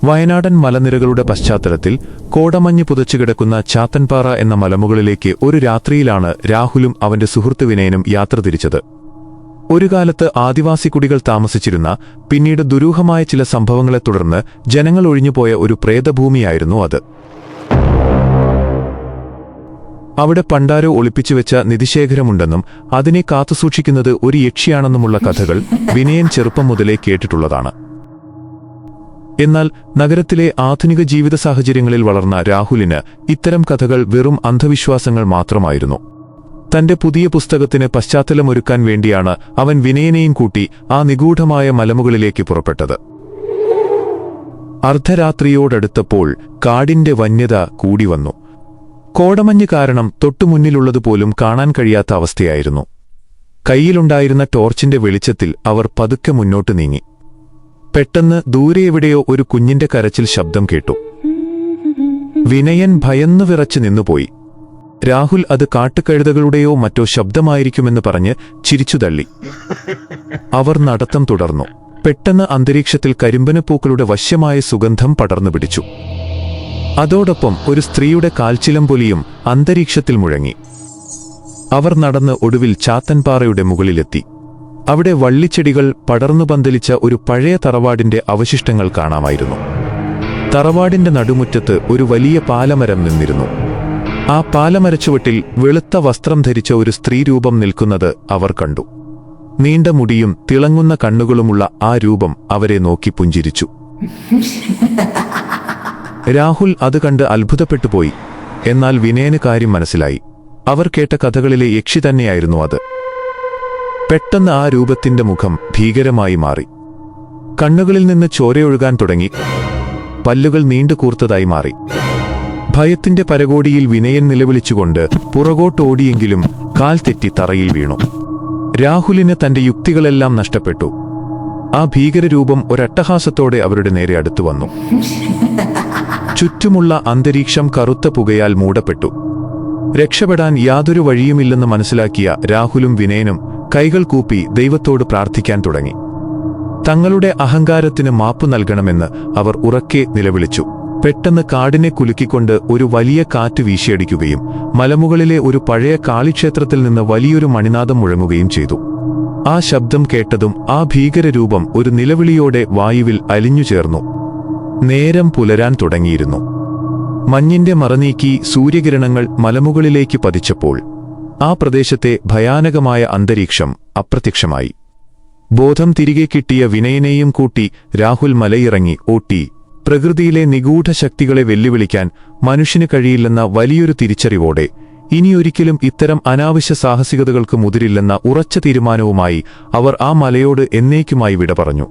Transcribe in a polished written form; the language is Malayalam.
വയനാടൻ മലനിരകളുടെ പശ്ചാത്തലത്തിൽ കോടമഞ്ഞ് പുതച്ചുകിടക്കുന്ന ചാത്തൻപാറ എന്ന മലമുകളിലേക്ക് ഒരു രാത്രിയിലാണ് രാഹുലും അവന്റെ സുഹൃത്ത് വിനയനും യാത്ര തിരിച്ചത്. ഒരു കാലത്ത് ആദിവാസി കുടികൾ താമസിച്ചിരുന്ന, പിന്നീട് ദുരൂഹമായ ചില സംഭവങ്ങളെ തുടർന്ന് ജനങ്ങൾ ഒഴിഞ്ഞുപോയ ഒരു പ്രേതഭൂമിയായിരുന്നു അത്. അവിടെ പണ്ടാരോ ഒളിപ്പിച്ചുവെച്ച നിധിശേഖരമുണ്ടെന്നും അതിനെ കാത്തുസൂക്ഷിക്കുന്നത് ഒരു യക്ഷിയാണെന്നുമുള്ള കഥകൾ വിനയൻ ചെറുപ്പം മുതലേ കേട്ടിട്ടുള്ളതാണ്. എന്നാൽ നഗരത്തിലെ ആധുനിക ജീവിത സാഹചര്യങ്ങളിൽ വളർന്ന രാഹുലിന് ഇത്തരം കഥകൾ വെറും അന്ധവിശ്വാസങ്ങൾ മാത്രമായിരുന്നു. തന്റെ പുതിയ പുസ്തകത്തിന് പശ്ചാത്തലമൊരുക്കാൻ വേണ്ടിയാണ് അവൻ വിനയനെയും കൂട്ടി ആ നിഗൂഢമായ മലമുകളിലേക്ക് പുറപ്പെട്ടത്. അർദ്ധരാത്രിയോടടുത്തപ്പോൾ കാടിന്റെ വന്യത കൂടി വന്നു. കോടമഞ്ഞ് കാരണം തൊട്ടുമുന്നിലുള്ളതുപോലും കാണാൻ കഴിയാത്ത അവസ്ഥയായിരുന്നു. കയ്യിലുണ്ടായിരുന്ന ടോർച്ചിന്റെ വെളിച്ചത്തിൽ അവർ പതുക്കെ മുന്നോട്ട് നീങ്ങി. പെട്ടെന്ന് ദൂരെ എവിടെയോ ഒരു കുഞ്ഞിന്റെ കരച്ചിൽ ശബ്ദം കേട്ടു. വിനയൻ ഭയന്നു വിറച്ചു നിന്നുപോയി. രാഹുൽ അത് കാട്ടുകഴുതകളുടെയോ മറ്റോ ശബ്ദമായിരിക്കുമെന്ന് പറഞ്ഞ് ചിരിച്ചുതള്ളി. അവർ നടത്തം തുടർന്നു. പെട്ടെന്ന് അന്തരീക്ഷത്തിൽ കരിമ്പനപ്പൂക്കളുടെ വശ്യമായ സുഗന്ധം പടർന്നു പിടിച്ചു. അതോടൊപ്പം ഒരു സ്ത്രീയുടെ കാൽച്ചിലമ്പൊലിയും അന്തരീക്ഷത്തിൽ മുഴങ്ങി. അവർ നടന്ന് ഒടുവിൽ ചാത്തൻപാറയുടെ മുകളിലെത്തി. അവിടെ വള്ളിച്ചെടികൾ പടർന്നു പന്തലിച്ച ഒരു പഴയ തറവാടിന്റെ അവശിഷ്ടങ്ങൾ കാണാമായിരുന്നു. തറവാടിന്റെ നടുമുറ്റത്ത് ഒരു വലിയ പാലമരം നിന്നിരുന്നു. ആ പാലമരച്ചുവട്ടിൽ വെളുത്ത വസ്ത്രം ധരിച്ച ഒരു സ്ത്രീരൂപം നിൽക്കുന്നത് അവർ കണ്ടു. നീണ്ട മുടിയും തിളങ്ങുന്ന കണ്ണുകളുമുള്ള ആ രൂപം അവരെ നോക്കി പുഞ്ചിരിച്ചു. രാഹുൽ അത് കണ്ട് അത്ഭുതപ്പെട്ടുപോയി. എന്നാൽ വിനയന് കാര്യം മനസ്സിലായി. അവർ കേട്ട കഥകളിലെ യക്ഷി തന്നെയായിരുന്നു അത്. പെട്ടെന്ന് ആ രൂപത്തിന്റെ മുഖം ഭീകരമായി മാറി. കണ്ണുകളിൽ നിന്ന് ചോരയൊഴുകാൻ തുടങ്ങി. പല്ലുകൾ നീണ്ടു കൂർത്തതായി മാറി. ഭയത്തിന്റെ പരകോടിയിൽ വിനയൻ നിലവിളിച്ചുകൊണ്ട് പുറകോട്ടോടിയെങ്കിലും കാൽ തെറ്റി തറയിൽ വീണു. രാഹുലിന് തന്റെ യുക്തികളെല്ലാം നഷ്ടപ്പെട്ടു. ആ ഭീകരരൂപം ഒരട്ടഹാസത്തോടെ അവരുടെ നേരെ അടുത്തു വന്നു. ചുറ്റുമുള്ള അന്തരീക്ഷം കറുത്ത പുകയാൽ മൂടപ്പെട്ടു. രക്ഷപ്പെടാൻ യാതൊരു വഴിയുമില്ലെന്ന് മനസ്സിലാക്കിയ രാഹുലും വിനയനും കൈകൾ കൂപ്പി ദൈവത്തോട് പ്രാർത്ഥിക്കാൻ തുടങ്ങി. തങ്ങളുടെ അഹങ്കാരത്തിന് മാപ്പു നൽകണമെന്ന് അവർ ഉറക്കെ നിലവിളിച്ചു. പെട്ടെന്ന് കാടിനെ കുലുക്കിക്കൊണ്ട് ഒരു വലിയ കാറ്റ് വീശിയടിക്കുകയും മലമുകളിലെ ഒരു പഴയ കാളിക്ഷേത്രത്തിൽ നിന്ന് വലിയൊരു മണിനാദം മുഴങ്ങുകയും ചെയ്തു. ആ ശബ്ദം കേട്ടതും ആ ഭീകരരൂപം ഒരു നിലവിളിയോടെ വായുവിൽ അലിഞ്ഞുചേർന്നു. നേരം പുലരാൻ തുടങ്ങിയിരുന്നു. മഞ്ഞിന്റെ മറനീക്കി സൂര്യകിരണങ്ങൾ മലമുകളിലേക്ക് പതിച്ചപ്പോൾ ആ പ്രദേശത്തെ ഭയാനകമായ അന്തരീക്ഷം അപ്രത്യക്ഷമായി. ബോധം തിരികെ കിട്ടിയ വിനയനെയും കൂട്ടി രാഹുൽ മലയിറങ്ങി ഓട്ടി. പ്രകൃതിയിലെ നിഗൂഢ ശക്തികളെ വെല്ലുവിളിക്കാൻ മനുഷ്യന് കഴിയില്ലെന്ന വലിയൊരു തിരിച്ചറിവോടെ ഇനിയൊരിക്കലും ഇത്തരം അനാവശ്യ സാഹസികതകൾക്ക് മുതിരില്ലെന്ന ഉറച്ച തീരുമാനവുമായി അവർ ആ മലയോട് എന്നേക്കുമായി വിട പറഞ്ഞു.